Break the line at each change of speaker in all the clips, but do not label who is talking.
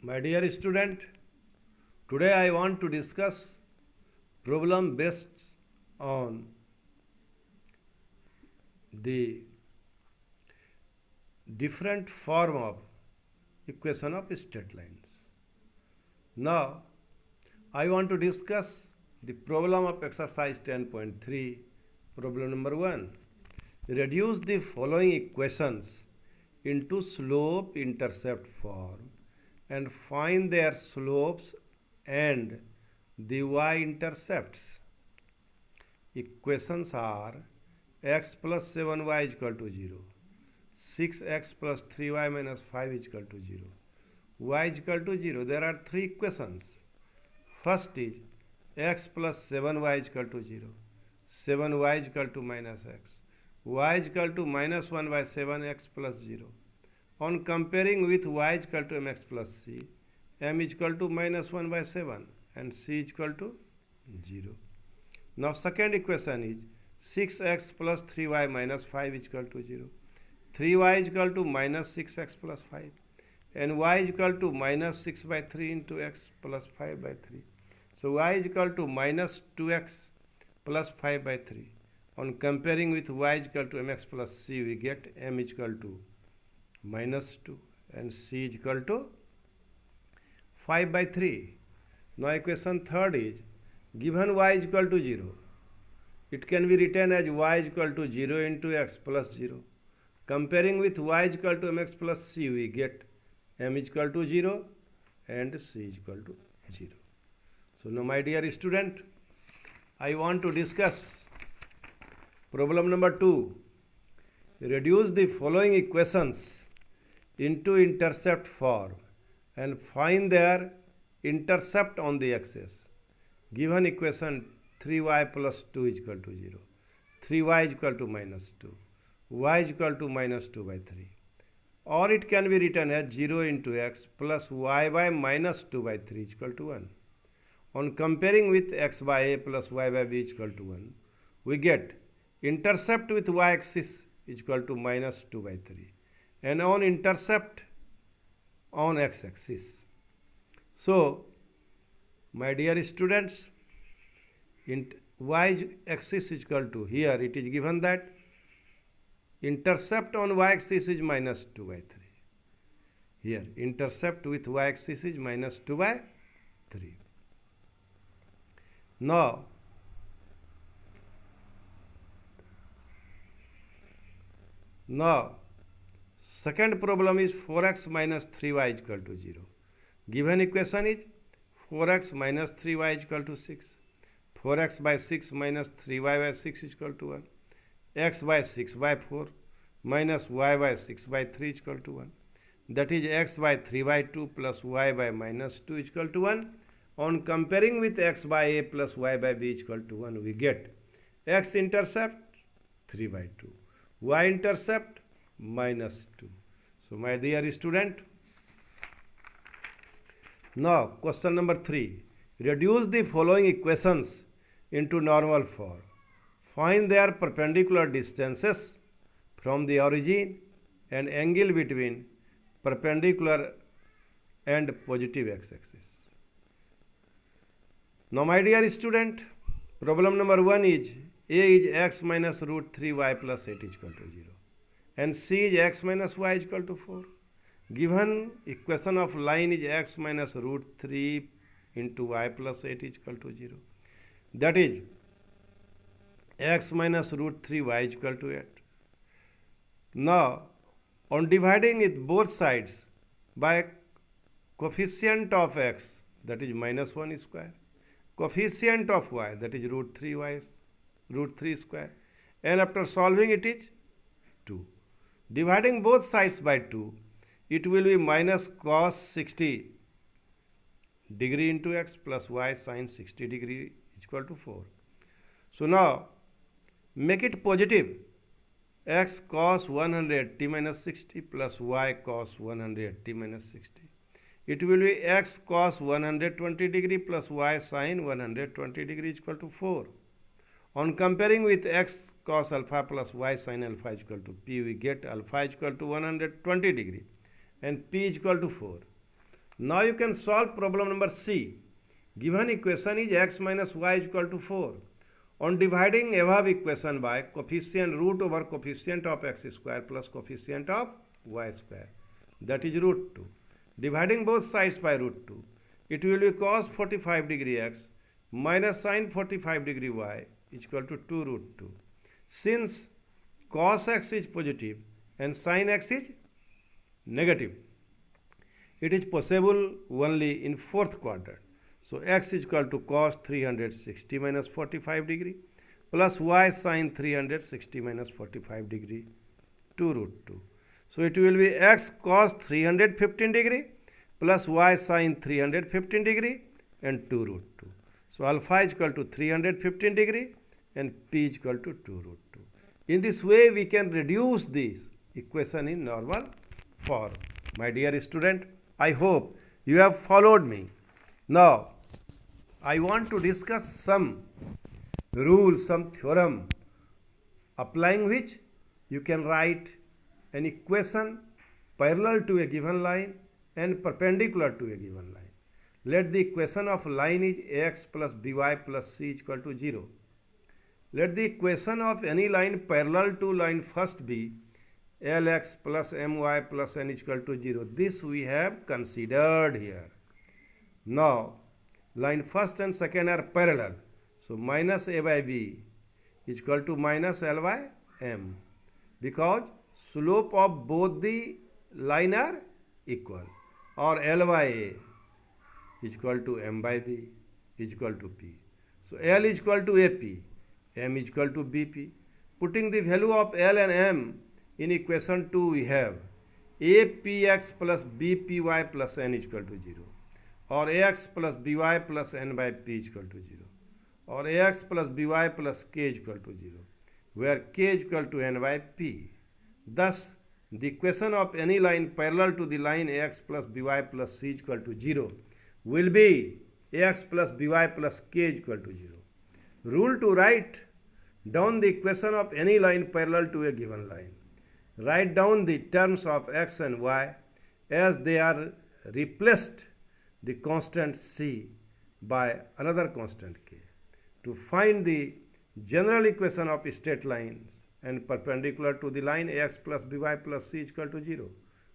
My dear student, today I want to discuss problem based on the different form of equation of straight lines. Now, I want to discuss the problem of exercise 10.3, problem number 1. Reduce the following equations into slope intercept form and find their slopes and the y-intercepts. Equations are x plus 7y is equal to 0, 6x plus 3y minus 5 is equal to 0, y is equal to 0. There are three equations. First is x plus 7y is equal to 0, 7y is equal to minus x, y is equal to minus 1 by 7x plus 0. On comparing with y is equal to mx plus c, m is equal to minus 1 by 7 and c is equal to 0. Now second equation is 6x plus 3y minus 5 is equal to 0. 3y is equal to minus 6x plus 5 and y is equal to minus 6 by 3 into x plus 5 by 3. So y is equal to minus 2x plus 5 by 3. On comparing with y is equal to mx plus c, we get m is equal to minus 2 and c is equal to 5 by 3. Now equation third is given y is equal to 0. It can be written as y is equal to 0 into x plus 0. Comparing with y is equal to mx plus c, we get m is equal to 0 and c is equal to 0. So now my dear student, I want to discuss problem number 2. Reduce the following equations into intercept form and find their intercept on the axis. Given equation 3y plus 2 is equal to 0, 3y is equal to minus 2, y is equal to minus 2 by 3. Or it can be written as 0 into x plus y by minus 2 by 3 is equal to 1. On comparing with x by a plus y by b is equal to 1, we get intercept with y-axis is equal to minus 2 by 3 and on intercept on x-axis. So, my dear students, y-axis is equal to, here it is given that intercept on y-axis is minus 2 by 3. Here intercept with y-axis is minus 2 by 3. Now, second problem is 4x minus 3y is equal to 0. Given equation is 4x minus 3y is equal to 6. 4x by 6 minus 3y by 6 is equal to 1. X by 6 by 4 minus y by 6 by 3 is equal to 1. That is x by 3 by 2 plus y by minus 2 is equal to 1. On comparing with x by a plus y by b is equal to 1, we get x intercept 3 by 2, y intercept minus 2. So my dear student, now question number 3. Reduce the following equations into normal form. Find their perpendicular distances from the origin and angle between perpendicular and positive x-axis. Now my dear student, problem number 1 is a is x minus root 3y plus 8 is equal to 0 and c is x minus y is equal to 4. Given equation of line is x minus root 3 into y plus 8 is equal to 0. That is x minus root 3y is equal to 8. Now, on dividing it both sides by coefficient of x, that is minus 1 square, coefficient of y, that is root 3 square, and after solving it is 2. Dividing both sides by 2, it will be minus cos 60 degree into x plus y sin 60 degree is equal to 4. So now, make it positive. X cos 100 t minus 60 plus y cos 100 t minus 60. It will be x cos 120 degree plus y sin 120 degree is equal to 4. On comparing with x cos alpha plus y sin alpha is equal to p, we get alpha is equal to 120 degree and p is equal to 4. Now you can solve problem number C. Given equation is x minus y is equal to 4. On dividing above equation by coefficient root over coefficient of x square plus coefficient of y square, that is root 2. Dividing both sides by root 2, it will be cos 45 degree x minus sin 45 degree y is equal to 2 root 2. Since cos x is positive and sin x is negative, it is possible only in fourth quadrant. So x is equal to cos 360 minus 45 degree plus y sin 360 minus 45 degree 2 root 2. So it will be x cos 315 degree plus y sin 315 degree and 2 root 2. So alpha is equal to 315 degree and p is equal to 2 root 2. In this way we can reduce this equation in normal form. My dear student, I hope you have followed me. Now I want to discuss some rule, some theorem applying which you can write an equation parallel to a given line and perpendicular to a given line. Let the equation of line is ax plus by plus c is equal to 0. Let the equation of any line parallel to line first be lx plus my plus n is equal to 0. This we have considered here. Now line first and second are parallel. So minus a by b is equal to minus l by m, because slope of both the line are equal, or l by a is equal to m by b is equal to p. So l is equal to ap, m is equal to bp. Putting the value of l and m in equation 2, we have apx plus bpy plus n is equal to 0, or ax plus by plus n by p is equal to 0, or ax plus by plus k is equal to 0, where k is equal to n by p. Thus, the equation of any line parallel to the line ax plus by plus c is equal to 0 will be ax plus by plus k is equal to 0. Rule to write down the equation of any line parallel to a given line. Write down the terms of x and y as they are replaced the constant c by another constant k. To find the general equation of straight lines and perpendicular to the line ax plus by plus c is equal to 0.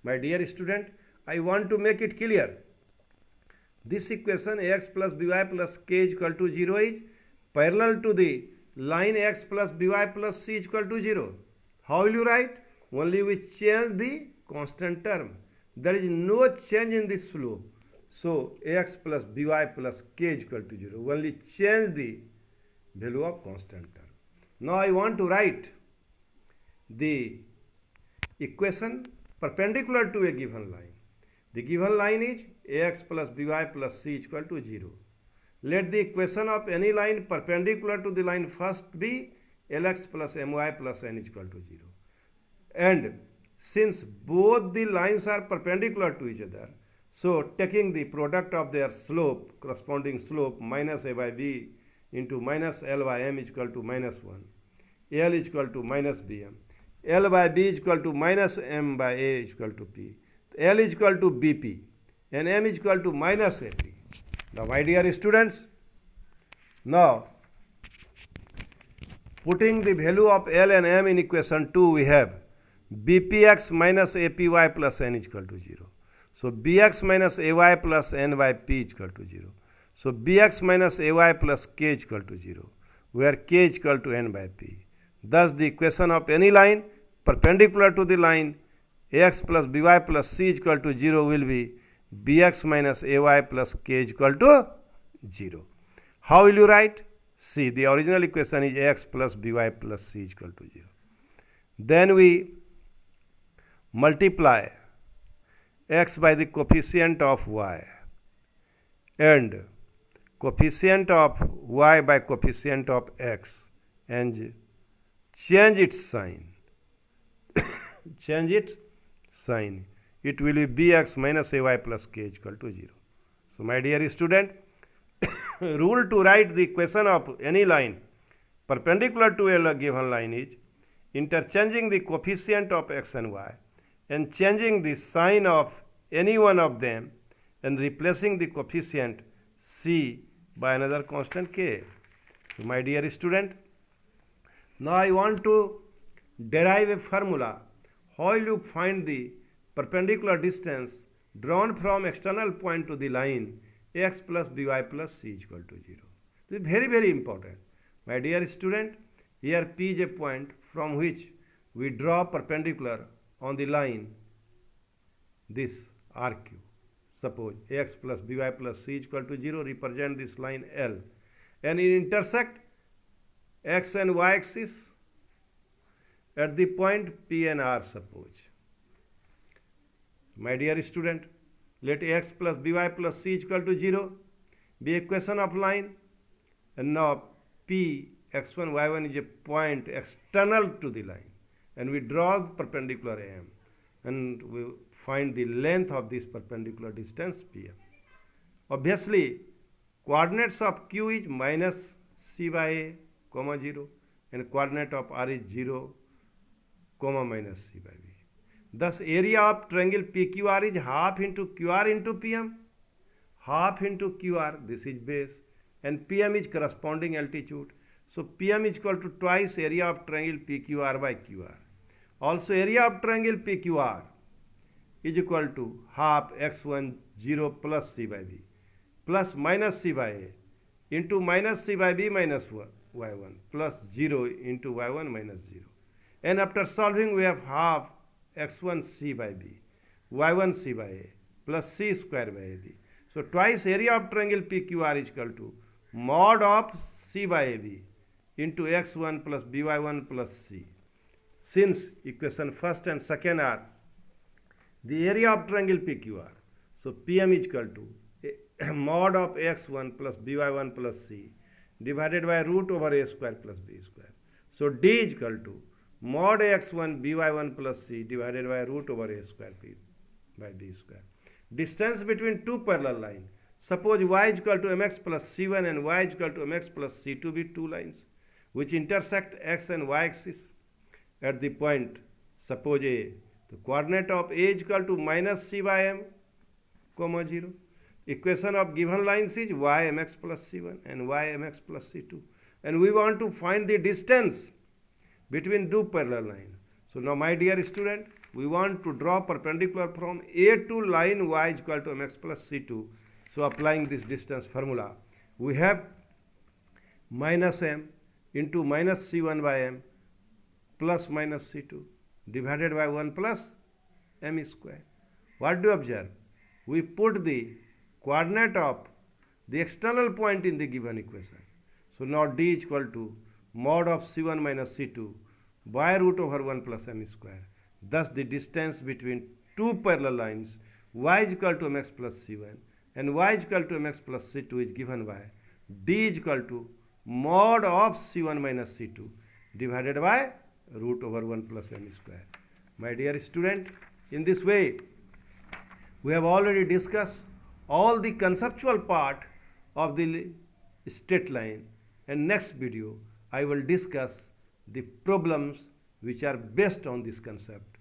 My dear student, I want to make it clear. This equation ax plus by plus k is equal to 0 is parallel to the line x plus by plus c is equal to 0. How will you write? Only we change the constant term. There is no change in the slope. So ax plus by plus k is equal to 0. Only change the value of constant term. Now I want to write the equation perpendicular to a given line. The given line is ax plus by plus c is equal to 0. Let the equation of any line perpendicular to the line first be lx plus my plus n is equal to 0. And since both the lines are perpendicular to each other, so taking the product of their slope, corresponding slope, minus a by b into minus l by m is equal to minus 1, l is equal to minus bm, l by b is equal to minus m by a is equal to p, l is equal to bp, and m is equal to minus ap. Now, my dear students, now putting the value of l and m in equation 2, we have bpx minus apy plus n is equal to 0. So bx minus ay plus n by p is equal to 0. So bx minus ay plus k is equal to 0, where k is equal to n by p. Thus the equation of any line perpendicular to the line ax plus by plus c is equal to 0 will be bx minus ay plus k is equal to 0. How will you write? See, the original equation is ax plus by plus c is equal to 0. Then we multiply x by the coefficient of y and coefficient of y by coefficient of x and change its sign. Change its sign. It will be bx minus ay plus k is equal to 0. So, my dear student, rule to write the equation of any line perpendicular to a given line is interchanging the coefficient of x and y and changing the sign of any one of them and replacing the coefficient c by another constant k. So my dear student, now I want to derive a formula. How will you find the perpendicular distance drawn from external point to the line x plus by plus c is equal to 0. This is very, very important. My dear student, here P is a point from which we draw perpendicular on the line this RQ. Suppose x plus by plus c is equal to 0, represent this line L, and it intersect x and y axis at the point P and R, suppose. My dear student, let x plus by plus c is equal to 0 be equation of line, and now P x1 y1 is a point external to the line, and we draw the perpendicular AM, and we find the length of this perpendicular distance PM. Obviously, coordinates of Q is minus c by a, comma 0, and coordinate of R is 0, comma minus c by b. Thus, area of triangle PQR is half into QR into PM, half into QR, this is base, and PM is corresponding altitude. So, PM is equal to twice area of triangle PQR by QR. Also, area of triangle PQR is equal to half x1 0 plus c by b plus minus c by a into minus c by b minus y1 plus 0 into y1 minus 0. And after solving, we have half x1 c by b, y1 c by a plus c square by ab. So twice area of triangle PQR is equal to mod of c by ab into x1 plus by1 plus c. Since equation first and second are the area of triangle PQR, so PM is equal to mod of x1 plus by1 plus c divided by root over a square plus b square. So D is equal to mod x1 by1 plus c divided by root over a square by b square. Distance between two parallel lines. Suppose y is equal to mx plus c1 and y is equal to mx plus c2 be two lines which intersect x and y axis at the point, suppose A. The coordinate of A is equal to minus c by m, comma 0. Equation of given lines is y mx plus c1 and y mx plus c2. And we want to find the distance between two parallel lines. So now, my dear student, we want to draw perpendicular from A to line y is equal to mx plus c2. So applying this distance formula, we have minus m into minus c1 by m plus minus c2 divided by 1 plus m square. What do you observe? We put the coordinate of the external point in the given equation. So now D is equal to mod of c1 minus c2 by root over 1 plus m square. Thus the distance between two parallel lines y is equal to mx plus c1 and y is equal to mx plus c2 is given by D is equal to mod of c1 minus c2 divided by root over 1 plus m square. My dear student, in this way, we have already discussed all the conceptual part of the straight line, and next video I will discuss the problems which are based on this concept.